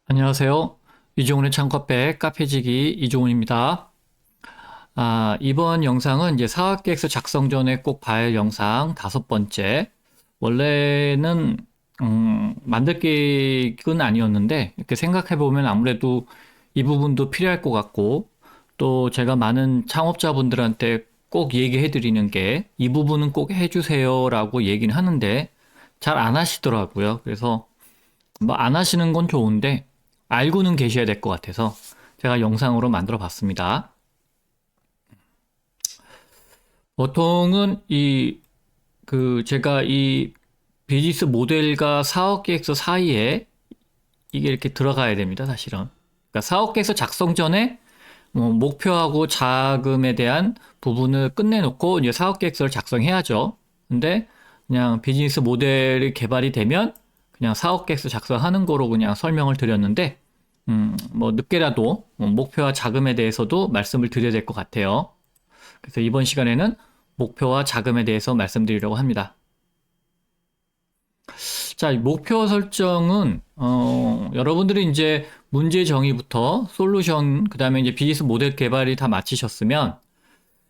안녕하세요. 이종훈의 창업백 카페지기 이종훈입니다. 이번 영상은 이제 사업계획서 작성 전에 꼭 봐야 할 영상 5번째. 원래는 만들 계획은 아니었는데 이렇게 생각해 보면 아무래도 이 부분도 필요할 것 같고, 또 제가 많은 창업자분들한테 꼭 얘기해 드리는 게 이 부분은 꼭 해주세요라고 얘기는 하는데 잘 안 하시더라고요. 그래서 뭐 안 하시는 건 좋은데 알고는 계셔야 될 것 같아서 제가 영상으로 만들어 봤습니다. 보통은 제가 이 비즈니스 모델과 사업 계획서 사이에 이게 이렇게 들어가야 됩니다, 사실은. 그러니까 사업 계획서 작성 전에 목표하고 자금에 대한 부분을 끝내놓고 이제 사업 계획서를 작성해야죠. 근데 그냥 비즈니스 모델이 개발이 되면 그냥 사업 계획서 작성하는 거로 그냥 설명을 드렸는데, 뭐 늦게라도 목표와 자금에 대해서도 말씀을 드려야 될 것 같아요. 그래서 이번 시간에는 목표와 자금에 대해서 말씀드리려고 합니다. 자, 목표 설정은 여러분들이 이제 문제 정의부터 솔루션, 그다음에 이제 비즈니스 모델 개발이 다 마치셨으면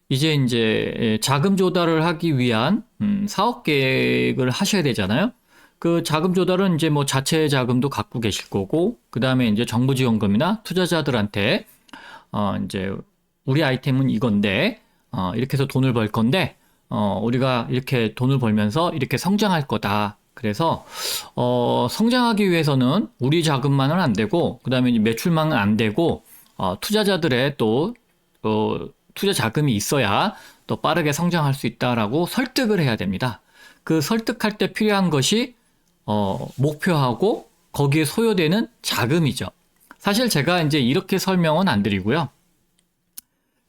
이제 자금 조달을 하기 위한 사업 계획을 하셔야 되잖아요. 그 자금 조달은 이제 뭐 자체 자금도 갖고 계실 거고, 그다음에 이제 정부 지원금이나 투자자들한테 이제 우리 아이템은 이건데 이렇게 해서 돈을 벌 건데 우리가 이렇게 돈을 벌면서 이렇게 성장할 거다. 그래서 성장하기 위해서는 우리 자금만은 안 되고, 그다음에 이제 매출만은 안 되고, 투자자들의 또 투자 자금이 있어야 또 빠르게 성장할 수 있다라고 설득을 해야 됩니다. 그 설득할 때 필요한 것이 목표하고 거기에 소요되는 자금이죠. 사실 제가 이제 이렇게 설명은 안 드리고요.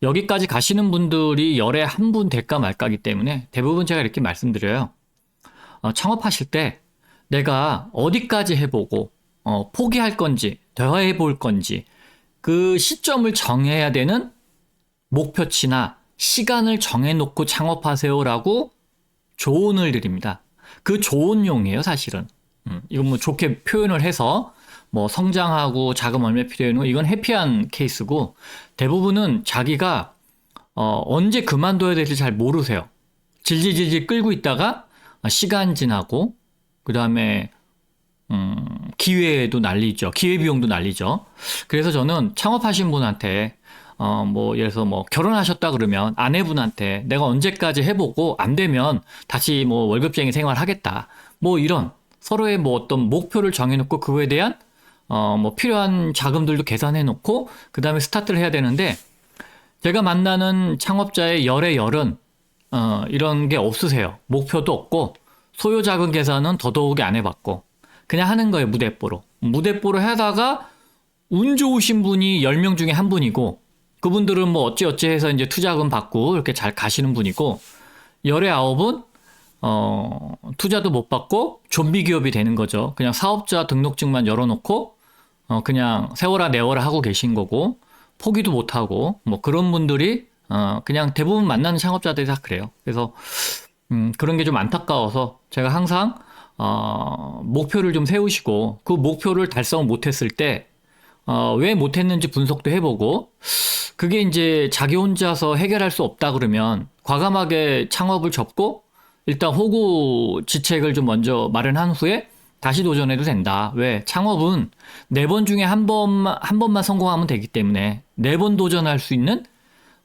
여기까지 가시는 분들이 열에 한 분 될까 말까기 때문에 대부분 제가 이렇게 말씀드려요. 창업하실 때 내가 어디까지 해보고 포기할 건지 더 해볼 건지 그 시점을 정해야 되는 목표치나 시간을 정해놓고 창업하세요라고 조언을 드립니다. 그 조언용이에요, 사실은. 이건 뭐 좋게 표현을 해서 뭐 성장하고 자금 얼마 필요해요. 이건 해피한 케이스고, 대부분은 자기가 언제 그만둬야 될지 잘 모르세요. 질질질질 끌고 있다가 시간 지나고, 그 다음에 기회도 날리죠. 기회비용도 날리죠. 그래서 저는 창업하신 분한테 뭐 예를 들어서 뭐 결혼하셨다 그러면 아내분한테 내가 언제까지 해보고 안 되면 다시 뭐 월급쟁이 생활하겠다. 뭐 이런 서로의 뭐 어떤 목표를 정해놓고 그거에 대한 뭐 필요한 자금들도 계산해놓고 그 다음에 스타트를 해야 되는데, 제가 만나는 창업자의 열의 열은 이런 게 없으세요. 목표도 없고 소요 자금 계산은 더더욱이 안 해봤고 그냥 하는 거예요. 무대뽀로 하다가 운 좋으신 분이 10명 중에 한 분이고, 그분들은 뭐 어찌어찌 해서 이제 투자금 받고 이렇게 잘 가시는 분이고, 열의 9은 투자도 못 받고 좀비 기업이 되는 거죠. 그냥 사업자 등록증만 열어놓고 그냥 세워라 내워라 하고 계신 거고, 포기도 못 하고 뭐 그런 분들이 그냥 대부분 만나는 창업자들이 다 그래요. 그래서 그런 게 좀 안타까워서 제가 항상 목표를 좀 세우시고 그 목표를 달성 못했을 때 왜 못했는지 분석도 해보고, 그게 이제 자기 혼자서 해결할 수 없다 그러면 과감하게 창업을 접고 일단 호구지책을 좀 먼저 마련한 후에 다시 도전해도 된다. 왜? 창업은 4번 중에 한 번만 성공하면 되기 때문에 4번 도전할 수 있는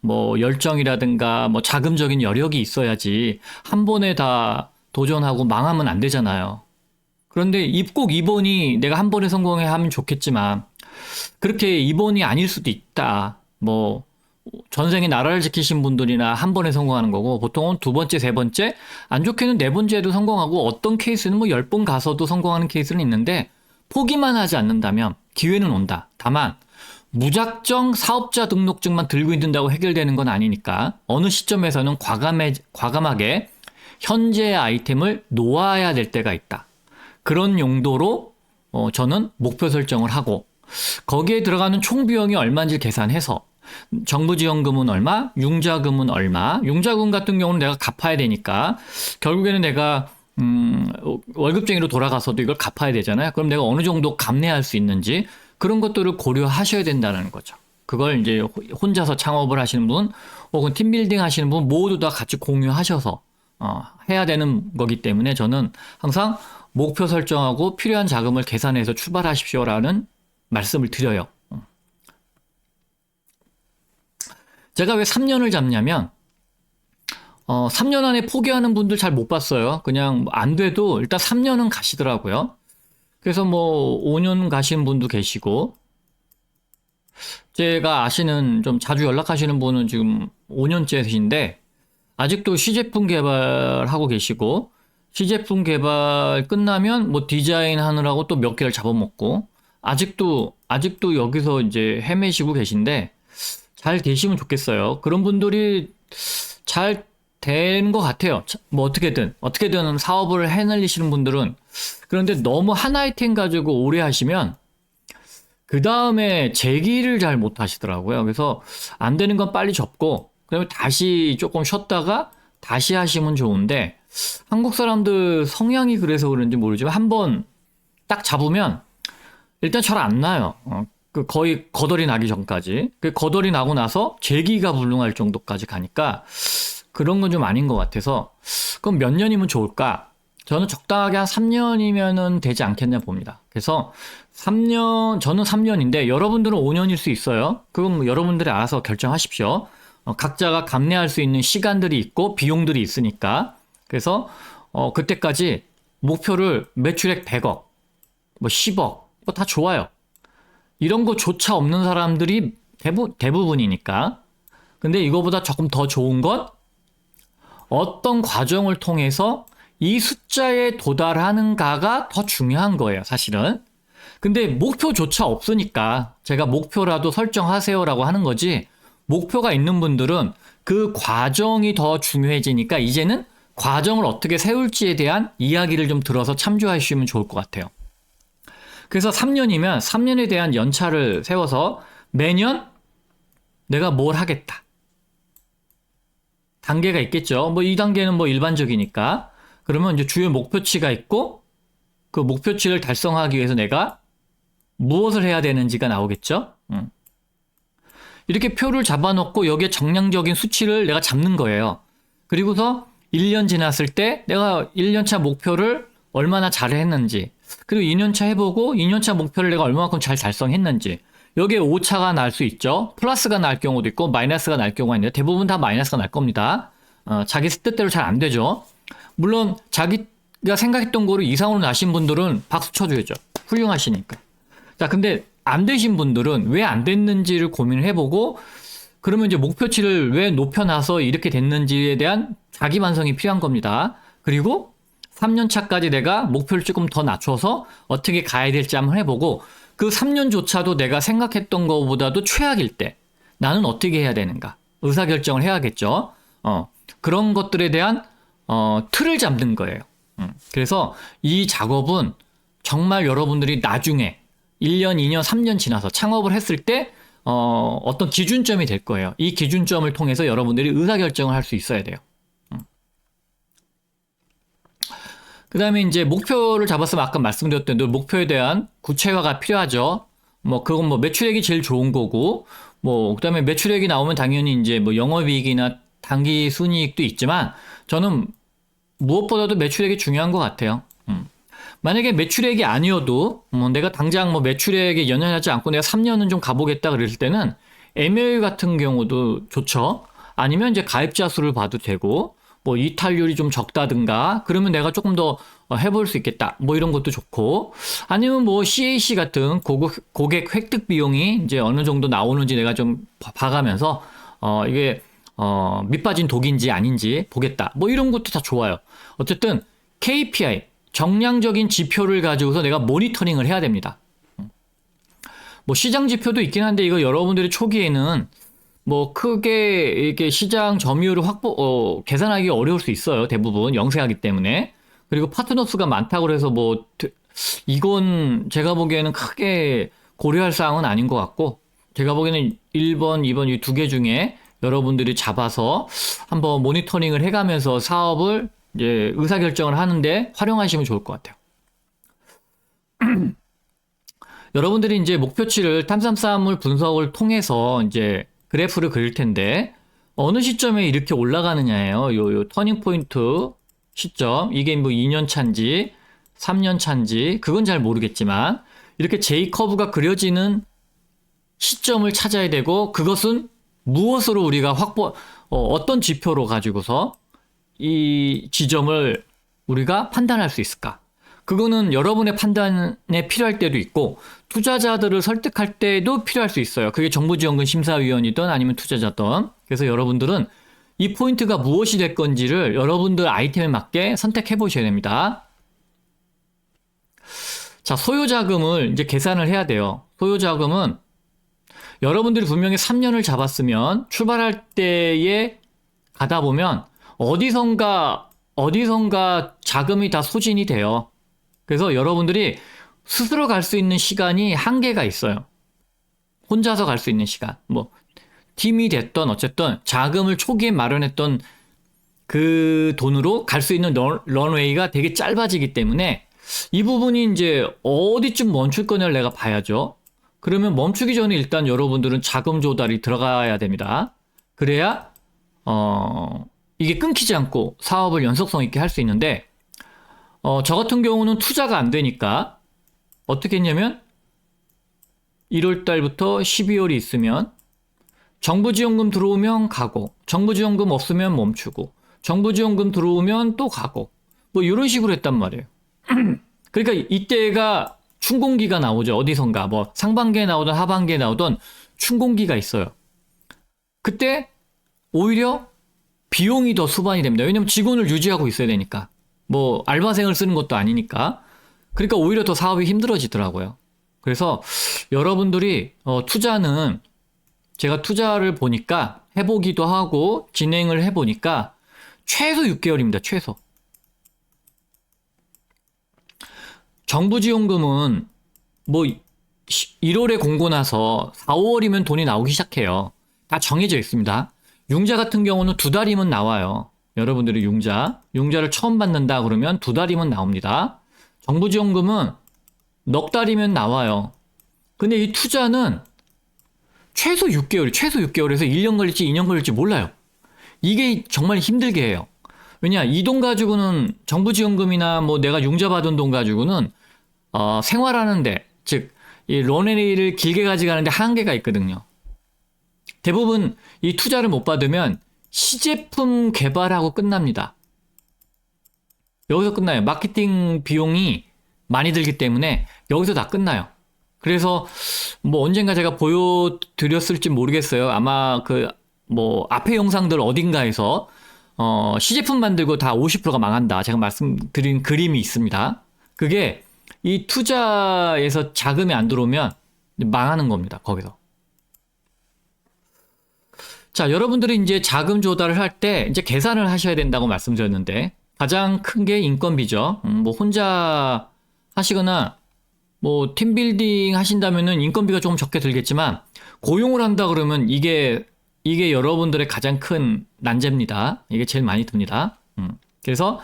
뭐 열정이라든가 뭐 자금적인 여력이 있어야지 한 번에 다 도전하고 망하면 안 되잖아요. 그런데 꼭 2번이 내가 한 번에 성공해 하면 좋겠지만 그렇게 2번이 아닐 수도 있다. 뭐 전생에 나라를 지키신 분들이나 한 번에 성공하는 거고, 보통은 두 번째, 세 번째, 안 좋게는 네 번째에도 성공하고, 어떤 케이스는 뭐 10번 가서도 성공하는 케이스는 있는데, 포기만 하지 않는다면 기회는 온다. 다만 무작정 사업자 등록증만 들고 있는다고 해결되는 건 아니니까 어느 시점에서는 과감하게 현재의 아이템을 놓아야 될 때가 있다. 그런 용도로 저는 목표 설정을 하고, 거기에 들어가는 총 비용이 얼마인지 계산해서 정부 지원금은 얼마, 융자금은 얼마, 융자금 같은 경우는 내가 갚아야 되니까 결국에는 내가 월급쟁이로 돌아가서도 이걸 갚아야 되잖아요. 그럼 내가 어느 정도 감내할 수 있는지 그런 것들을 고려하셔야 된다는 거죠. 그걸 이제 혼자서 창업을 하시는 분 혹은 팀빌딩 하시는 분 모두 다 같이 공유하셔서 해야 되는 거기 때문에 저는 항상 목표 설정하고 필요한 자금을 계산해서 출발하십시오라는 말씀을 드려요. 제가 왜 3년을 잡냐면 3년 안에 포기하는 분들 잘 못 봤어요. 그냥 안 돼도 일단 3년은 가시더라고요. 그래서 뭐 5년 가신 분도 계시고 제가 아시는 좀 자주 연락하시는 분은 지금 5년째이신데 아직도 시제품 개발하고 계시고 시제품 개발 끝나면 뭐 디자인 하느라고 또 몇 개를 잡아먹고 아직도 여기서 이제 헤매시고 계신데 잘 되시면 좋겠어요. 그런 분들이 잘 된 것 같아요. 뭐 어떻게든 사업을 해내시는 분들은. 그런데 너무 한 아이템 가지고 오래 하시면 그 다음에 재기를 잘 못 하시더라고요. 그래서 안 되는 건 빨리 접고 그다음에 다시 조금 쉬었다가 다시 하시면 좋은데 한국 사람들 성향이 그래서 그런지 모르지만 한번 딱 잡으면 일단 잘 안 나요. 그 거의 거덜이 나기 전까지. 그 거덜이 나고 나서 재기가 불능할 정도까지 가니까 그런 건 좀 아닌 것 같아서 그럼 몇 년이면 좋을까? 저는 적당하게 한 3년이면은 되지 않겠냐 봅니다. 그래서 3년, 저는 3년인데 여러분들은 5년일 수 있어요. 그건 뭐 여러분들이 알아서 결정하십시오. 각자가 감내할 수 있는 시간들이 있고 비용들이 있으니까. 그래서 그때까지 목표를 매출액 100억, 뭐 10억, 뭐 다 좋아요. 이런 거조차 없는 사람들이 대부분이니까. 근데 이거보다 조금 더 좋은 건 어떤 과정을 통해서 이 숫자에 도달하는가가 더 중요한 거예요, 사실은. 근데 목표조차 없으니까 제가 목표라도 설정하세요라고 하는 거지 목표가 있는 분들은 그 과정이 더 중요해지니까 이제는 과정을 어떻게 세울지에 대한 이야기를 좀 들어서 참조하시면 좋을 것 같아요. 그래서 3년이면 3년에 대한 연차를 세워서 매년 내가 뭘 하겠다. 단계가 있겠죠. 뭐 이 단계는 뭐 일반적이니까. 그러면 이제 주요 목표치가 있고 그 목표치를 달성하기 위해서 내가 무엇을 해야 되는지가 나오겠죠. 이렇게 표를 잡아놓고 여기에 정량적인 수치를 내가 잡는 거예요. 그리고서 1년 지났을 때 내가 1년차 목표를 얼마나 잘 했는지 그리고 2년차 해보고 2년차 목표를 내가 얼마만큼 잘 달성했는지 여기에 오차가 날 수 있죠. 플러스가 날 경우도 있고 마이너스가 날 경우가 있는데 대부분 다 마이너스가 날 겁니다. 자기 뜻대로 잘 안 되죠. 물론 자기가 생각했던 거로 이상으로 나신 분들은 박수 쳐줘야죠. 훌륭하시니까. 자, 근데 안 되신 분들은 왜 안 됐는지를 고민을 해보고 그러면 이제 목표치를 왜 높여놔서 이렇게 됐는지에 대한 자기 반성이 필요한 겁니다. 그리고 3년 차까지 내가 목표를 조금 더 낮춰서 어떻게 가야 될지 한번 해보고 그 3년조차도 내가 생각했던 것보다도 최악일 때 나는 어떻게 해야 되는가 의사결정을 해야겠죠. 그런 것들에 대한 틀을 잡는 거예요. 그래서 이 작업은 정말 여러분들이 나중에 1년, 2년, 3년 지나서 창업을 했을 때 어떤 기준점이 될 거예요. 이 기준점을 통해서 여러분들이 의사결정을 할 수 있어야 돼요. 그 다음에 이제 목표를 잡았으면 아까 말씀드렸던 대로 목표에 대한 구체화가 필요하죠. 뭐 그건 뭐 매출액이 제일 좋은 거고 뭐 그다음에 매출액이 나오면 당연히 이제 뭐 영업이익이나 단기 순이익도 있지만 저는 무엇보다도 매출액이 중요한 것 같아요. 만약에 매출액이 아니어도 뭐 내가 당장 뭐 매출액에 연연하지 않고 내가 3년은 좀 가보겠다 그랬을 때는 MAU 같은 경우도 좋죠. 아니면 이제 가입자 수를 봐도 되고 뭐 이탈률이 좀 적다든가 그러면 내가 조금 더 해볼 수 있겠다 뭐 이런 것도 좋고 아니면 뭐 CAC 같은 고객 획득 비용이 이제 어느 정도 나오는지 내가 좀 봐가면서 이게 밑빠진 독인지 아닌지 보겠다 뭐 이런 것도 다 좋아요. 어쨌든 KPI 정량적인 지표를 가지고서 내가 모니터링을 해야 됩니다. 뭐 시장 지표도 있긴 한데 이거 여러분들이 초기에는 뭐 크게 이렇게 시장 점유율을 계산하기 어려울 수 있어요. 대부분 영세하기 때문에. 그리고 파트너 수가 많다고 해서 뭐 이건 제가 보기에는 크게 고려할 사항은 아닌 것 같고 제가 보기에는 1번, 2번 이 두 개 중에 여러분들이 잡아서 한번 모니터링을 해가면서 사업을 이제 의사결정을 하는데 활용하시면 좋을 것 같아요. 여러분들이 이제 목표치를 탐삼싸움을 분석을 통해서 이제 그래프를 그릴 텐데 어느 시점에 이렇게 올라가느냐예요. 요 터닝 포인트 시점. 이게 뭐 2년 차인지 3년 차인지 그건 잘 모르겠지만 이렇게 J 커브가 그려지는 시점을 찾아야 되고 그것은 무엇으로 우리가 어떤 지표로 가지고서 이 지점을 우리가 판단할 수 있을까? 그거는 여러분의 판단에 필요할 때도 있고 투자자들을 설득할 때도 필요할 수 있어요. 그게 정부지원금 심사위원이든 아니면 투자자든. 그래서 여러분들은 이 포인트가 무엇이 될 건지를 여러분들 아이템에 맞게 선택해 보셔야 됩니다. 자, 소요자금을 이제 계산을 해야 돼요. 소요자금은 여러분들이 분명히 3년을 잡았으면 출발할 때에 가다 보면 어디선가 자금이 다 소진이 돼요. 그래서 여러분들이 스스로 갈 수 있는 시간이 한계가 있어요. 혼자서 갈 수 있는 시간. 뭐 팀이 됐던 어쨌든 자금을 초기에 마련했던 그 돈으로 갈 수 있는 런웨이가 되게 짧아지기 때문에 이 부분이 이제 어디쯤 멈출 거냐를 내가 봐야죠. 그러면 멈추기 전에 일단 여러분들은 자금 조달이 들어가야 됩니다. 그래야 이게 끊기지 않고 사업을 연속성 있게 할 수 있는데 저 같은 경우는 투자가 안 되니까 어떻게 했냐면 1월 달부터 12월이 있으면 정부 지원금 들어오면 가고 정부 지원금 없으면 멈추고 정부 지원금 들어오면 또 가고 뭐 이런 식으로 했단 말이에요. 그러니까 이때가 춘공기가 나오죠. 어디선가 뭐 상반기에 나오든 하반기에 나오든 춘공기가 있어요. 그때 오히려 비용이 더 수반이 됩니다. 왜냐면 직원을 유지하고 있어야 되니까. 뭐 알바생을 쓰는 것도 아니니까. 그러니까 오히려 더 사업이 힘들어지더라고요. 그래서 여러분들이 투자는 제가 투자를 보니까 해보기도 하고 진행을 해보니까 최소 6개월입니다. 최소. 정부 지원금은 뭐 1월에 공고 나서 4, 5월이면 돈이 나오기 시작해요. 다 정해져 있습니다. 융자 같은 경우는 2달이면 나와요. 여러분들이 융자를 처음 받는다 그러면 2달이면 나옵니다. 정부 지원금은 넉 달이면 나와요. 근데 이 투자는 최소 6개월에서 1년 걸릴지 2년 걸릴지 몰라요. 이게 정말 힘들게 해요. 왜냐, 이 돈 가지고는 정부 지원금이나 뭐 내가 융자 받은 돈 가지고는 생활하는데, 즉, 이 런웨이를 길게 가져가는데 한계가 있거든요. 대부분 이 투자를 못 받으면 시제품 개발하고 끝납니다. 여기서 끝나요. 마케팅 비용이 많이 들기 때문에 여기서 다 끝나요. 그래서 뭐 언젠가 제가 보여드렸을지 모르겠어요. 아마 뭐 앞에 영상들 어딘가에서 시제품 만들고 다 50%가 망한다. 제가 말씀드린 그림이 있습니다. 그게 이 투자에서 자금이 안 들어오면 망하는 겁니다. 거기서. 자, 여러분들이 이제 자금 조달을 할 때 이제 계산을 하셔야 된다고 말씀드렸는데 가장 큰 게 인건비죠. 뭐 혼자 하시거나 뭐 팀빌딩 하신다면은 인건비가 조금 적게 들겠지만 고용을 한다 그러면 이게 여러분들의 가장 큰 난제입니다. 이게 제일 많이 듭니다. 그래서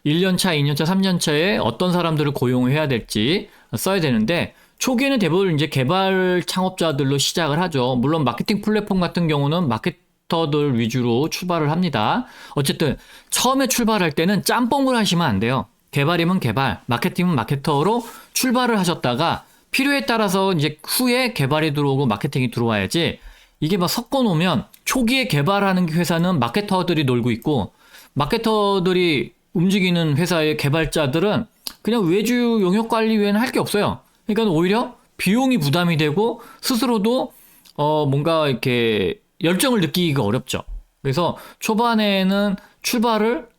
1년차, 2년차, 3년차에 어떤 사람들을 고용을 해야 될지 써야 되는데 초기에는 대부분 이제 개발 창업자들로 시작을 하죠. 물론 마케팅 플랫폼 같은 경우는 마케터들 위주로 출발을 합니다. 어쨌든 처음에 출발할 때는 짬뽕을 하시면 안 돼요. 개발이면 개발, 마케팅은 마케터로 출발을 하셨다가 필요에 따라서 이제 후에 개발이 들어오고 마케팅이 들어와야지 이게 막 섞어 놓으면 초기에 개발하는 회사는 마케터들이 놀고 있고 마케터들이 움직이는 회사의 개발자들은 그냥 외주 용역 관리 외에는 할 게 없어요. 그러니까 오히려 비용이 부담이 되고 스스로도 뭔가 이렇게 열정을 느끼기가 어렵죠. 그래서 초반에는 출발을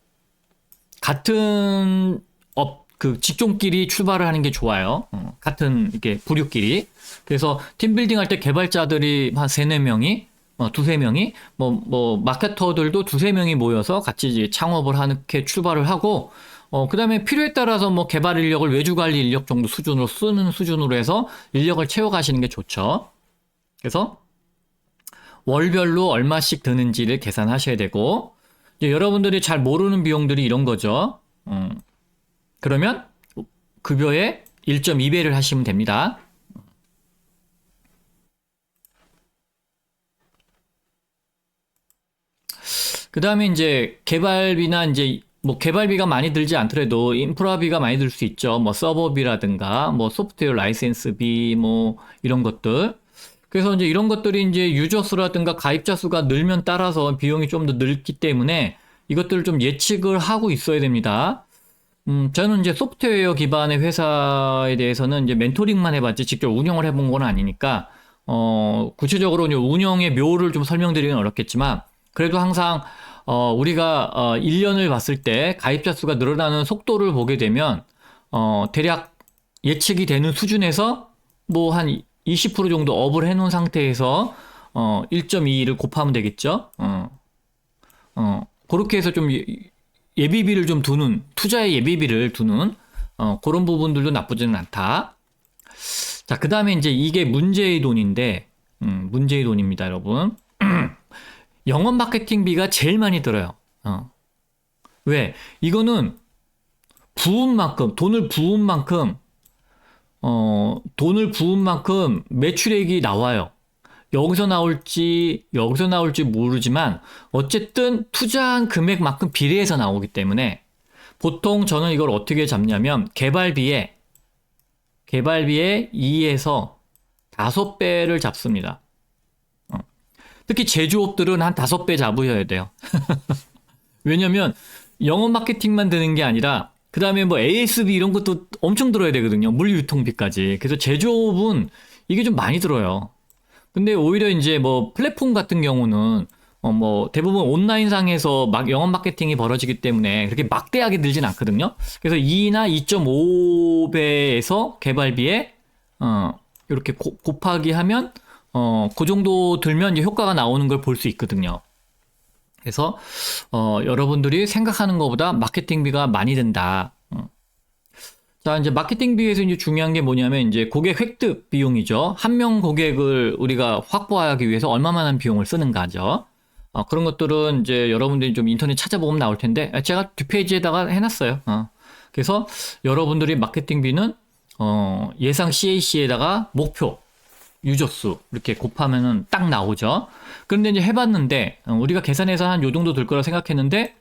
같은 직종끼리 출발을 하는 게 좋아요. 같은 이렇게 부류끼리. 그래서 팀빌딩 할 때 개발자들이 한 3, 4명이 두세 명이 마케터들도 두세 명이 모여서 같이 이제 창업을 하게 출발을 하고 그 다음에 필요에 따라서 뭐 개발 인력을 외주 관리 인력 정도 수준으로 쓰는 수준으로 해서 인력을 채워가시는 게 좋죠. 그래서 월별로 얼마씩 드는지를 계산하셔야 되고 이제 여러분들이 잘 모르는 비용들이 이런 거죠. 그러면 급여의 1.2배를 하시면 됩니다. 그다음에 이제 개발비나 이제 뭐 개발비가 많이 들지 않더라도 인프라비가 많이 들 수 있죠. 뭐 서버비라든가 뭐 소프트웨어 라이센스비 뭐 이런 것들. 그래서 이제 이런 것들이 이제 유저 수라든가 가입자 수가 늘면 따라서 비용이 좀 더 늘기 때문에 이것들을 좀 예측을 하고 있어야 됩니다. 저는 이제 소프트웨어 기반의 회사에 대해서는 이제 멘토링만 해봤지 직접 운영을 해본 건 아니니까, 구체적으로 이제 운영의 묘를 좀 설명드리긴 어렵겠지만, 그래도 항상, 우리가, 1년을 봤을 때 가입자 수가 늘어나는 속도를 보게 되면, 대략 예측이 되는 수준에서 뭐 한 20% 정도 업을 해놓은 상태에서, 1.2를 곱하면 되겠죠? 그렇게 해서 좀 예비비를 좀 두는, 투자의 예비비를 두는, 그런 부분들도 나쁘지는 않다. 자, 그 다음에 이제 이게 문제의 돈인데, 문제의 돈입니다, 여러분. 영업 마케팅비가 제일 많이 들어요. 왜? 이거는 부은 만큼, 돈을 부은 만큼 매출액이 나와요. 여기서 나올지 모르지만, 어쨌든 투자한 금액만큼 비례해서 나오기 때문에, 보통 저는 이걸 어떻게 잡냐면, 개발비에 2에서 5배를 잡습니다. 특히 제조업들은 한 5배 잡으셔야 돼요. 왜냐면, 영업 마케팅만 드는 게 아니라, 그 다음에 뭐 ASB 이런 것도 엄청 들어야 되거든요. 물 유통비까지. 그래서 제조업은 이게 좀 많이 들어요. 근데 오히려 이제 뭐 플랫폼 같은 경우는 뭐 대부분 온라인상에서 막 영업 마케팅이 벌어지기 때문에 그렇게 막대하게 들진 않거든요. 그래서 2나 2.5배에서 개발비에 이렇게 곱하기 하면 그 정도 들면 이제 효과가 나오는 걸 볼 수 있거든요. 그래서 여러분들이 생각하는 것보다 마케팅비가 많이 든다. 자, 이제 마케팅비에서 이제 중요한 게 뭐냐면 이제 고객 획득 비용이죠. 한 명 고객을 우리가 확보하기 위해서 얼마만한 비용을 쓰는가죠. 그런 것들은 이제 여러분들이 좀 인터넷 찾아보면 나올 텐데 제가 뒷페이지에다가 해놨어요. 그래서 여러분들이 마케팅비는 예상 CAC에다가 목표 유저 수 이렇게 곱하면은 딱 나오죠. 그런데 이제 해봤는데 우리가 계산해서 한 요 정도 들 거라 생각했는데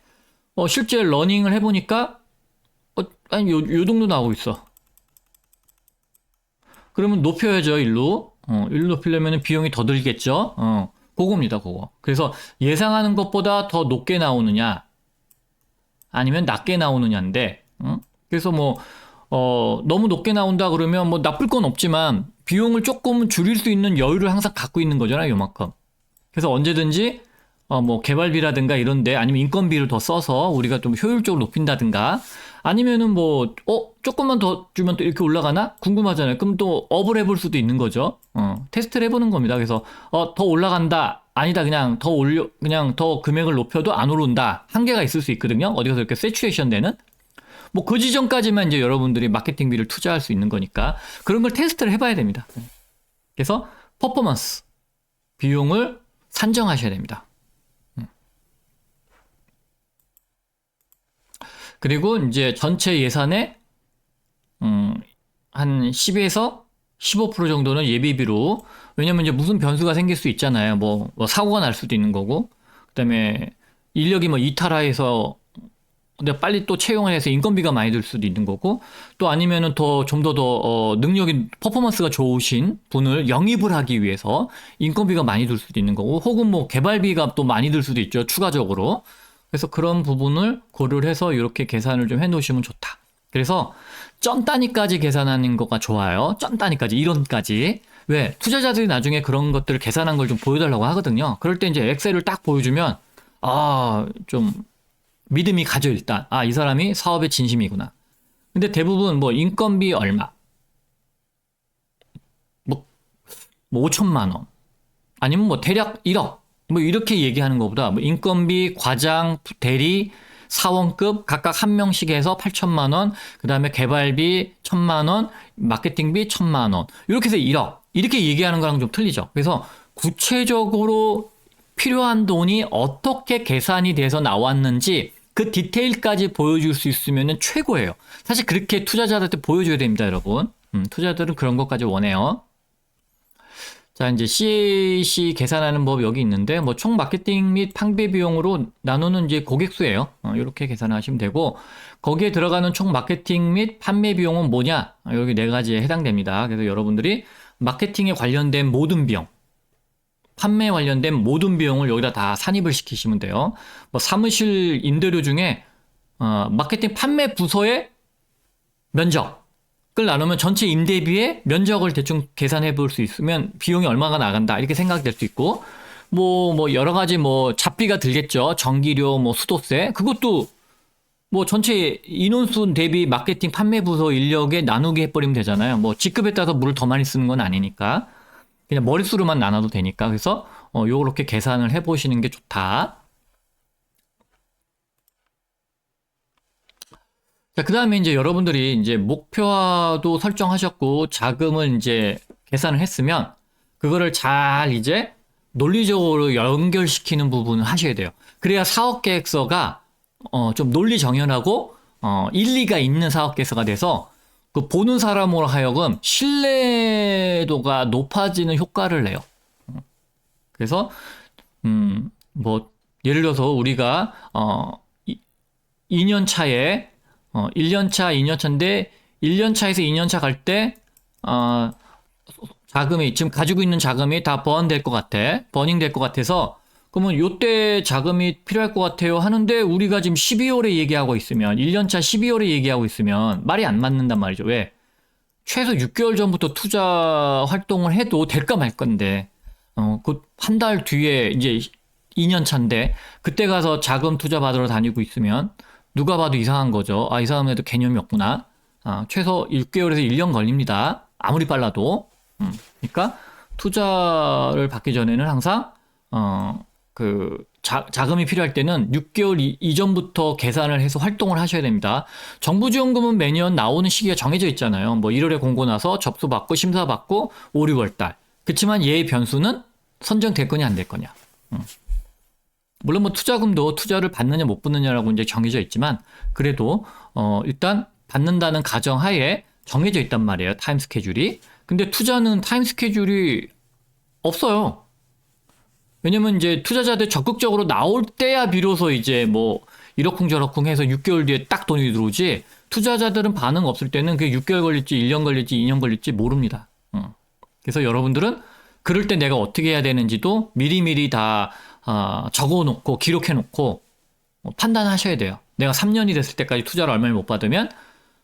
실제 러닝을 해보니까 아니 요 정도 나오고 있어. 그러면 높여야죠, 일로. 일로 높이려면 비용이 더 들겠죠. 그겁니다, 그거. 그래서 예상하는 것보다 더 높게 나오느냐 아니면 낮게 나오느냐인데, 그래서 뭐 너무 높게 나온다 그러면 뭐 나쁠 건 없지만 비용을 조금 줄일 수 있는 여유를 항상 갖고 있는 거잖아요, 요만큼. 그래서 언제든지 뭐 개발비라든가 이런데 아니면 인건비를 더 써서 우리가 좀 효율적으로 높인다든가 아니면은 뭐 조금만 더 주면 또 이렇게 올라가나 궁금하잖아요. 그럼 또 업을 해볼 수도 있는 거죠. 테스트를 해보는 겁니다. 그래서 더 올라간다 아니다 그냥 더 금액을 높여도 안 오른다 한계가 있을 수 있거든요. 어디 가서 이렇게 세츄레이션 되는 뭐 그 지점까지만 이제 여러분들이 마케팅비를 투자할 수 있는 거니까 그런 걸 테스트를 해봐야 됩니다. 그래서 퍼포먼스 비용을 산정하셔야 됩니다. 그리고 이제 전체 예산의 한 10에서 15% 정도는 예비비로, 왜냐면 이제 무슨 변수가 생길 수 있잖아요. 뭐 사고가 날 수도 있는 거고, 그다음에 인력이 뭐 이탈해서 근데 빨리 또 채용을 해서 인건비가 많이 들 수도 있는 거고, 또 아니면은 좀 더 능력이 퍼포먼스가 좋으신 분을 영입을 하기 위해서 인건비가 많이 들 수도 있는 거고, 혹은 뭐 개발비가 또 많이 들 수도 있죠, 추가적으로. 그래서 그런 부분을 고려를 해서 이렇게 계산을 좀 해놓으시면 좋다. 그래서 점 단위까지 계산하는 거가 좋아요. 점 단위까지, 이론까지. 왜? 투자자들이 나중에 그런 것들을 계산한 걸 좀 보여달라고 하거든요. 그럴 때 이제 엑셀을 딱 보여주면 좀 믿음이 가죠, 일단. 이 사람이 사업에 진심이구나. 근데 대부분 뭐 인건비 얼마, 뭐 5천만 원, 아니면 뭐 대략 1억, 뭐 이렇게 얘기하는 것보다 뭐 인건비, 과장, 대리, 사원급 각각 한 명씩 해서 8천만 원, 그 다음에 개발비 1천만 원, 마케팅비 1천만 원, 이렇게 해서 1억 이렇게 얘기하는 거랑 좀 틀리죠. 그래서 구체적으로 필요한 돈이 어떻게 계산이 돼서 나왔는지 그 디테일까지 보여줄 수 있으면 최고예요. 사실 그렇게 투자자들한테 보여줘야 됩니다, 여러분. 투자자들은 그런 것까지 원해요. 자, 이제 CAC 계산하는 법이 여기 있는데, 뭐, 총 마케팅 및 판매 비용으로 나누는 이제 고객수예요. 이렇게 계산하시면 되고, 거기에 들어가는 총 마케팅 및 판매 비용은 뭐냐? 여기 네 가지에 해당됩니다. 그래서 여러분들이 마케팅에 관련된 모든 비용, 판매에 관련된 모든 비용을 여기다 다 산입을 시키시면 돼요. 뭐, 사무실 임대료 중에, 마케팅 판매 부서의 면적, 을 나누면 전체 임대비의 면적을 대충 계산해 볼 수 있으면 비용이 얼마가 나간다 이렇게 생각이 될 수 있고 뭐 여러 가지 뭐 잡비가 들겠죠. 전기료 뭐 수도세 그것도 뭐 전체 인원수 대비 마케팅 판매 부서 인력에 나누게 해버리면 되잖아요. 뭐 직급에 따라서 물을 더 많이 쓰는 건 아니니까 그냥 머릿수로만 나눠도 되니까 그래서 요렇게 계산을 해 보시는 게 좋다. 자, 그 다음에 이제 여러분들이 이제 목표도 설정하셨고 자금을 이제 계산을 했으면 그거를 잘 이제 논리적으로 연결시키는 부분을 하셔야 돼요. 그래야 사업 계획서가 좀 논리 정연하고 일리가 있는 사업 계획서가 돼서 그 보는 사람으로 하여금 신뢰도가 높아지는 효과를 내요. 그래서 뭐 예를 들어서 우리가 2년 차에 1년 차, 2년 차인데 1년 차에서 2년 차 갈 때 자금이 지금 가지고 있는 자금이 다 버닝될 것 같아서 그러면 요때 자금이 필요할 것 같아요 하는데 우리가 지금 12월에 얘기하고 있으면 1년 차 12월에 얘기하고 있으면 말이 안 맞는단 말이죠. 왜? 최소 6개월 전부터 투자 활동을 해도 될까 말 건데 그 한 달 뒤에 이제 2년 차인데 그때 가서 자금 투자 받으러 다니고 있으면 누가 봐도 이상한 거죠. 이 사람에도 개념이 없구나. 최소 6개월에서 1년 걸립니다. 아무리 빨라도. 그러니까 투자를 받기 전에는 항상 자금이 필요할 때는 6개월 이전부터 계산을 해서 활동을 하셔야 됩니다. 정부지원금은 매년 나오는 시기가 정해져 있잖아요. 뭐 1월에 공고 나서 접수받고 심사받고 5, 6월 달. 그렇지만 얘의 변수는 선정될 거냐 안 될 거냐. 물론 뭐 투자금도 투자를 받느냐 못 받느냐라고 이제 정해져 있지만 그래도 일단 받는다는 가정하에 정해져 있단 말이에요. 타임 스케줄이. 근데 투자는 타임 스케줄이 없어요. 왜냐면 이제 투자자들 적극적으로 나올 때야 비로소 이제 뭐 이러쿵저러쿵 해서 6개월 뒤에 딱 돈이 들어오지 투자자들은 반응 없을 때는 그게 6개월 걸릴지 1년 걸릴지 2년 걸릴지 모릅니다. 그래서 여러분들은 그럴 때 내가 어떻게 해야 되는지도 미리미리 다 적어놓고 기록해놓고 판단하셔야 돼요. 내가 3년이 됐을 때까지 투자를 얼마를 못 받으면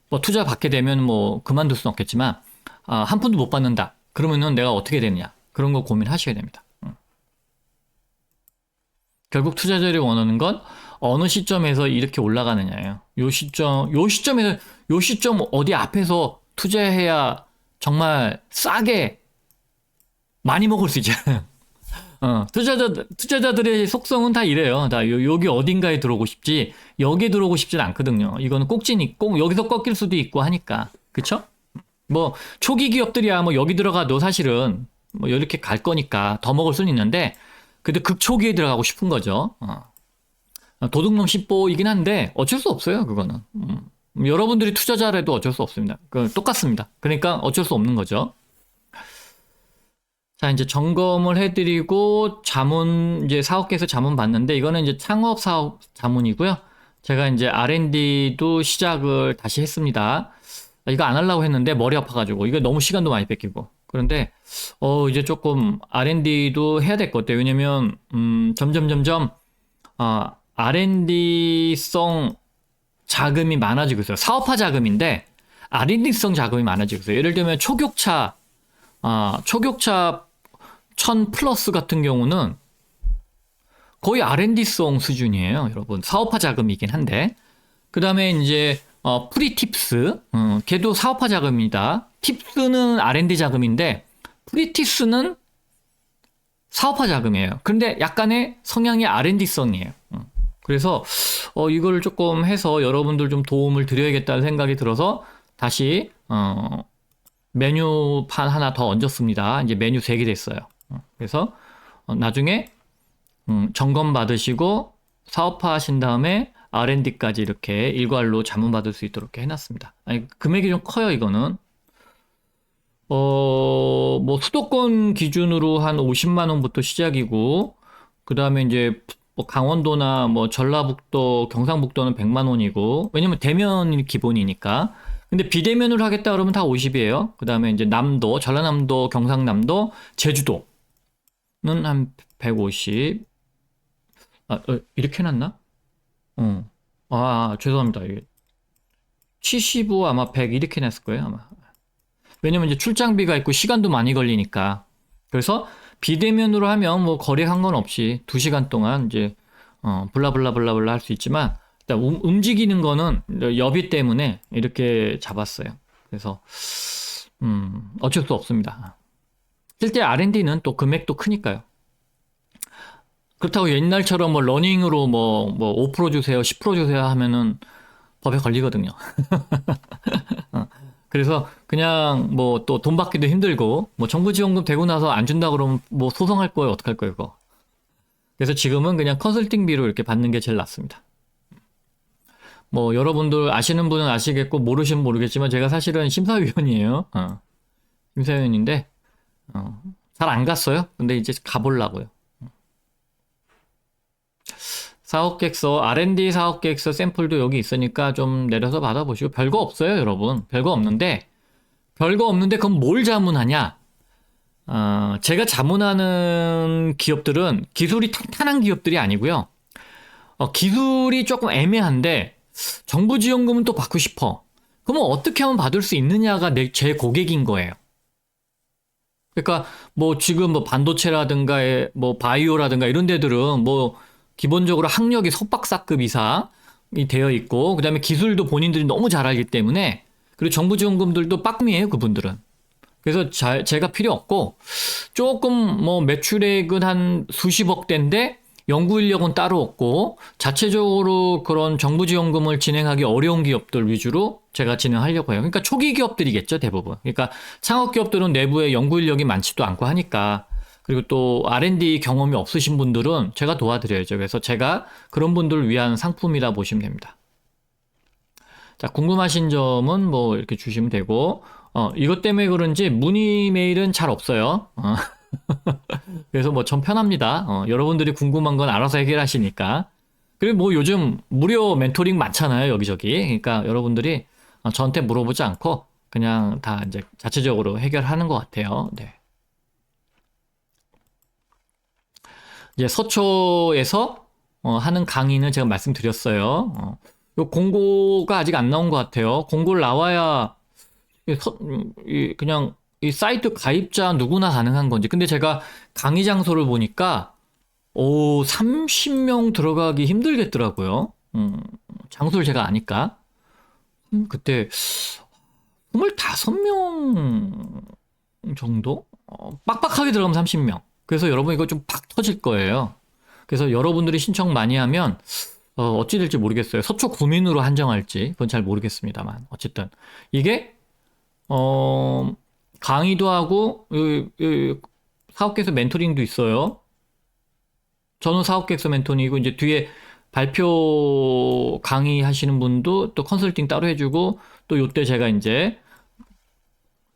뭐 투자 받게 되면 뭐 그만둘 수는 없겠지만 한 푼도 못 받는다. 그러면은 내가 어떻게 되느냐 그런 거 고민하셔야 됩니다. 결국 투자자들이 원하는 건 어느 시점에서 이렇게 올라가느냐예요. 요 시점 어디 앞에서 투자해야 정말 싸게 많이 먹을 수 있잖아요. 투자자들의 속성은 다 이래요. 다 여기 어딘가에 들어오고 싶지, 여기에 들어오고 싶진 않거든요. 이거는 꼭 여기서 꺾일 수도 있고 하니까. 그쵸? 뭐, 초기 기업들이야, 뭐, 여기 들어가도 사실은, 뭐, 이렇게 갈 거니까 더 먹을 수는 있는데, 근데 극초기에 들어가고 싶은 거죠. 도둑놈 씹보이긴 한데, 어쩔 수 없어요, 그거는. 여러분들이 투자자라도 어쩔 수 없습니다. 똑같습니다. 그러니까 어쩔 수 없는 거죠. 자, 이제 점검을 해드리고 이제 사업계에서 자문 받는데 이거는 이제 창업 사업 자문이고요. 제가 이제 R&D도 시작을 다시 했습니다. 이거 안 하려고 했는데 머리 아파가지고 이거 너무 시간도 많이 뺏기고 그런데 이제 조금 R&D도 해야 될 것 같아요. 왜냐면 점점 R&D성 자금이 많아지고 있어요. 사업화 자금인데 R&D성 자금이 많아지고 있어요. 예를 들면 초격차 1000 플러스 같은 경우는 거의 R&D성 수준이에요, 여러분. 사업화 자금이긴 한데. 그 다음에 이제, 프리팁스, 걔도 사업화 자금입니다. 팁스는 R&D 자금인데, 프리팁스는 사업화 자금이에요. 그런데 약간의 성향이 R&D성이에요. 그래서, 이걸 조금 해서 여러분들 좀 도움을 드려야겠다는 생각이 들어서 다시, 메뉴판 하나 더 얹었습니다. 이제 메뉴 3개 됐어요. 그래서 나중에 점검 받으시고 사업화 하신 다음에 R&D까지 이렇게 일괄로 자문 받을 수 있도록 해놨습니다. 금액이 좀 커요, 이거는. 뭐 뭐 수도권 기준으로 한 50만 원부터 시작이고, 그 다음에 이제 뭐 강원도나 뭐 전라북도, 경상북도는 100만 원이고, 왜냐면 대면이 기본이니까. 근데 비대면으로 하겠다 그러면 다 50이에요. 그 다음에 이제 남도, 전라남도, 경상남도, 제주도는 한 150. 이렇게 해놨나? 죄송합니다. 이게 75 아마 100 이렇게 냈을 거예요, 아마. 왜냐면 이제 출장비가 있고 시간도 많이 걸리니까. 그래서 비대면으로 하면 뭐 거래 상관없이 2시간 동안 이제 블라블라블라블라 할 수 있지만 일단 움직이는 거는 여비 때문에 이렇게 잡았어요. 그래서 어쩔 수 없습니다. 실제 R&D는 또 금액도 크니까요. 그렇다고 옛날처럼 뭐 러닝으로 뭐 5% 주세요, 10% 주세요 하면은 법에 걸리거든요. 그래서 그냥 뭐 또 돈 받기도 힘들고 뭐 정부 지원금 되고 나서 안 준다 그러면 뭐 소송할 거예요, 어떡할 거예요, 그거. 그래서 지금은 그냥 컨설팅비로 이렇게 받는 게 제일 낫습니다. 뭐 여러분들 아시는 분은 아시겠고 모르시면 모르겠지만 제가 사실은 심사위원이에요. 심사위원인데 잘 안 갔어요. 근데 이제 가보려고요. 사업계획서, R&D 사업계획서 샘플도 여기 있으니까 좀 내려서 받아보시고. 별거 없어요, 여러분. 별거 없는데 그럼 뭘 자문하냐? 제가 자문하는 기업들은 기술이 탄탄한 기업들이 아니고요. 기술이 조금 애매한데 정부 지원금은 또 받고 싶어. 그러면 어떻게 하면 받을 수 있느냐가 제 고객인 거예요. 그러니까 뭐 지금 뭐 반도체라든가 뭐 바이오라든가 이런 데들은 뭐 기본적으로 학력이 석박사급 이상이 되어 있고, 그 다음에 기술도 본인들이 너무 잘 알기 때문에, 그리고 정부 지원금들도 빠끔이에요, 그분들은. 그래서 제가 필요 없고, 조금 뭐 매출액은 한 수십억 대인데, 연구 인력은 따로 없고, 자체적으로 그런 정부 지원금을 진행하기 어려운 기업들 위주로 제가 진행하려고 해요. 그러니까 초기 기업들이겠죠, 대부분. 그러니까 창업 기업들은 내부에 연구 인력이 많지도 않고 하니까, 그리고 또 R&D 경험이 없으신 분들은 제가 도와드려야죠. 그래서 제가 그런 분들을 위한 상품이라 보시면 됩니다. 자, 궁금하신 점은 뭐 이렇게 주시면 되고, 이것 때문에 그런지 문의 메일은 잘 없어요. 그래서 뭐 전 편합니다. 여러분들이 궁금한 건 알아서 해결하시니까. 그리고 뭐 요즘 무료 멘토링 많잖아요, 여기저기. 그러니까 여러분들이 저한테 물어보지 않고 그냥 다 이제 자체적으로 해결하는 것 같아요. 네. 이제 서초에서 하는 강의는 제가 말씀드렸어요. 요 공고가 아직 안 나온 것 같아요. 공고를 나와야 그냥 이 사이트 가입자 누구나 가능한 건지. 근데 제가 강의 장소를 보니까 30명 들어가기 힘들겠더라고요. 장소를 제가 아니까. 그때 25명 정도? 빡빡하게 들어가면 30명. 그래서 여러분 이거 좀 팍 터질 거예요. 그래서 여러분들이 신청 많이 하면 어찌 될지 모르겠어요. 서초 구민으로 한정할지 그건 잘 모르겠습니다만 어쨌든 이게 강의도 하고 사업계획서 멘토링도 있어요. 저는 사업계획서 멘토링이고 이제 뒤에 발표 강의 하시는 분도 또 컨설팅 따로 해주고 또 요때 제가 이제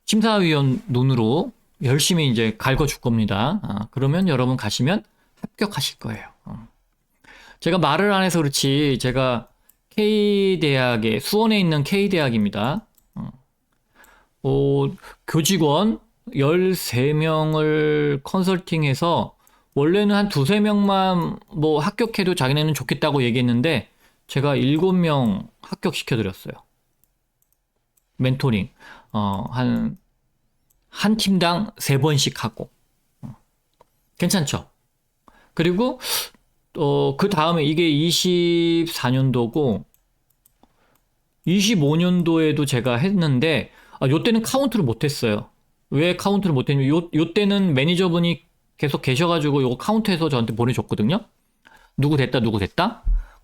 심사위원 눈으로 열심히 이제 갈궈줄 겁니다. 그러면 여러분 가시면 합격하실 거예요. 제가 말을 안 해서 그렇지 제가 K대학에 수원에 있는 K대학입니다. 교직원 13명을 컨설팅해서 원래는 한 2~3명만 뭐 합격해도 자기네는 좋겠다고 얘기했는데 제가 7명 합격시켜드렸어요. 멘토링. 한 팀당 3번씩 하고. 괜찮죠? 그리고 그 다음에 이게 24년도고 25년도에도 제가 했는데 요때는 카운트를 못했어요. 왜 카운트를 못했냐면 요때는 매니저분이 계속 계셔가지고 요거 카운트해서 저한테 보내줬거든요. 누구 됐다.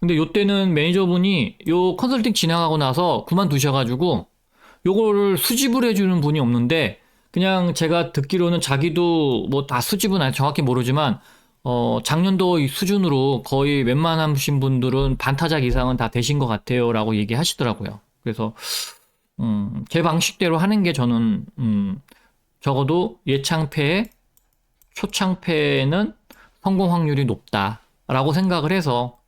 근데 요때는 매니저분이 요 컨설팅 진행하고 나서 그만두셔가지고 요거를 수집을 해주는 분이 없는데 그냥 제가 듣기로는 자기도 뭐 다 수집은 아니 정확히 모르지만 작년도 수준으로 거의 웬만하신 분들은 반타작 이상은 다 되신 것 같아요 라고 얘기하시더라고요. 그래서 제 방식대로 하는 게 저는 적어도 예창패, 초창패는 성공 확률이 높다라고 생각을 해서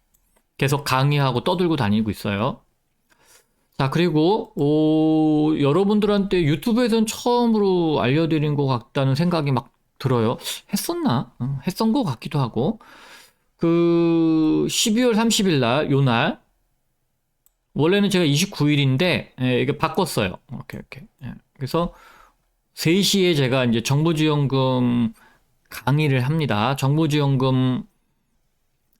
계속 강의하고 떠들고 다니고 있어요. 자, 그리고 여러분들한테 유튜브에선 처음으로 알려드린 것 같다는 생각이 막 들어요. 했었나? 했던 것 같기도 하고. 12월 30일 날, 요 날, 원래는 제가 29일인데, 이게 바꿨어요. 이렇게. 그래서 3시에 제가 이제 정부지원금 강의를 합니다. 정부지원금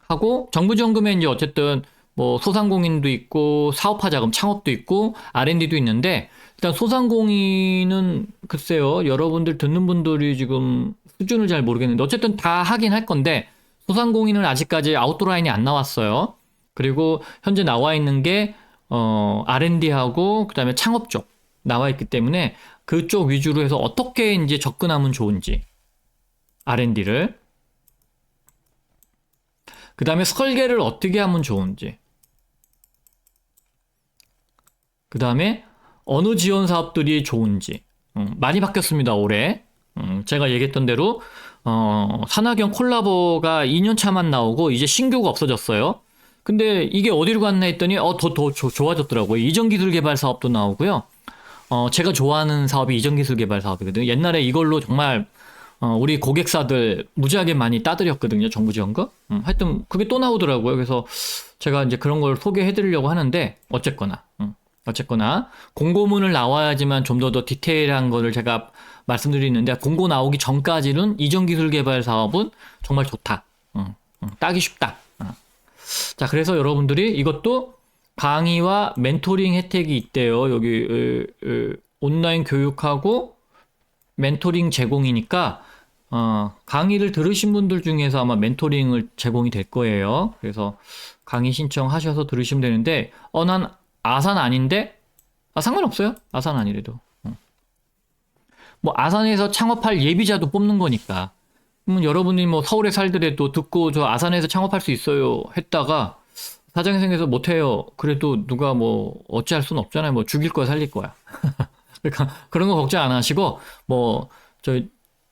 하고, 정부지원금에 이제 어쨌든 뭐 소상공인도 있고, 사업화 자금 창업도 있고, R&D도 있는데, 일단 소상공인은 글쎄요, 여러분들 듣는 분들이 지금 수준을 잘 모르겠는데, 어쨌든 다 하긴 할 건데, 소상공인은 아직까지 아웃도라인이 안 나왔어요. 그리고 현재 나와 있는 게 R&D하고 그다음에 창업 쪽 나와 있기 때문에 그쪽 위주로 해서 어떻게 이제 접근하면 좋은지 R&D를 그다음에 설계를 어떻게 하면 좋은지 그다음에 어느 지원 사업들이 좋은지 많이 바뀌었습니다. 올해 제가 얘기했던 대로 산학연 콜라보가 2년 차만 나오고 이제 신규가 없어졌어요. 근데 이게 어디로 갔나 했더니 더 좋아졌더라고요. 이전기술 개발 사업도 나오고요. 제가 좋아하는 사업이 이전기술 개발 사업이거든요. 옛날에 이걸로 정말 우리 고객사들 무지하게 많이 따드렸거든요. 정부 지원금. 하여튼 그게 또 나오더라고요. 그래서 제가 이제 그런 걸 소개해 드리려고 하는데 어쨌거나 공고문을 나와야지만 좀 더 디테일한 거를 제가 말씀드리는데 공고 나오기 전까지는 이전기술 개발 사업은 정말 좋다. 따기 쉽다. 자, 그래서 여러분들이 이것도 강의와 멘토링 혜택이 있대요. 여기 온라인 교육하고 멘토링 제공이니까 강의를 들으신 분들 중에서 아마 멘토링을 제공이 될 거예요. 그래서 강의 신청하셔서 들으시면 되는데 난 아산 아닌데? 상관없어요. 아산 아니래도. 뭐 아산에서 창업할 예비자도 뽑는 거니까. 그러면 여러분이 뭐 서울에 살더라도 듣고 저 아산에서 창업할 수 있어요 했다가 사정이 생겨서 못해요. 그래도 누가 뭐 어찌할 수는 없잖아요. 뭐 죽일 거야 살릴 거야. 그러니까 그런 거 걱정 안 하시고 뭐 저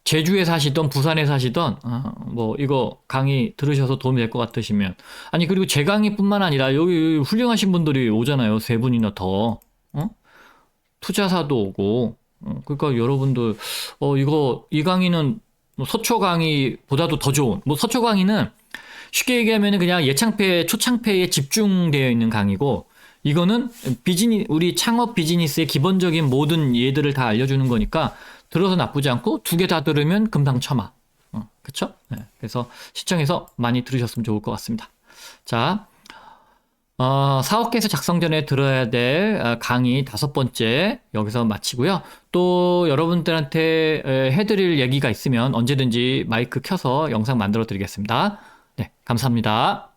제주에 사시던 부산에 사시던 뭐 이거 강의 들으셔서 도움이 될 것 같으시면 아니 그리고 제 강의뿐만 아니라 여기 훌륭하신 분들이 오잖아요. 3분이나 더 투자사도 오고 그러니까 여러분들 이 강의는 뭐 서초 강의보다도 더 좋은 뭐 서초 강의는 쉽게 얘기하면 그냥 예창패 초창패에 집중되어 있는 강의고 이거는 우리 창업 비즈니스의 기본적인 모든 예들을 다 알려주는 거니까 들어서 나쁘지 않고 2개 다 들으면 금상첨화. 그쵸? 네, 그래서 시청해서 많이 들으셨으면 좋을 것 같습니다. 자, 사업계에서 작성 전에 들어야 될 강의 5번째 여기서 마치고요. 또 여러분들한테 해드릴 얘기가 있으면 언제든지 마이크 켜서 영상 만들어 드리겠습니다. 네, 감사합니다.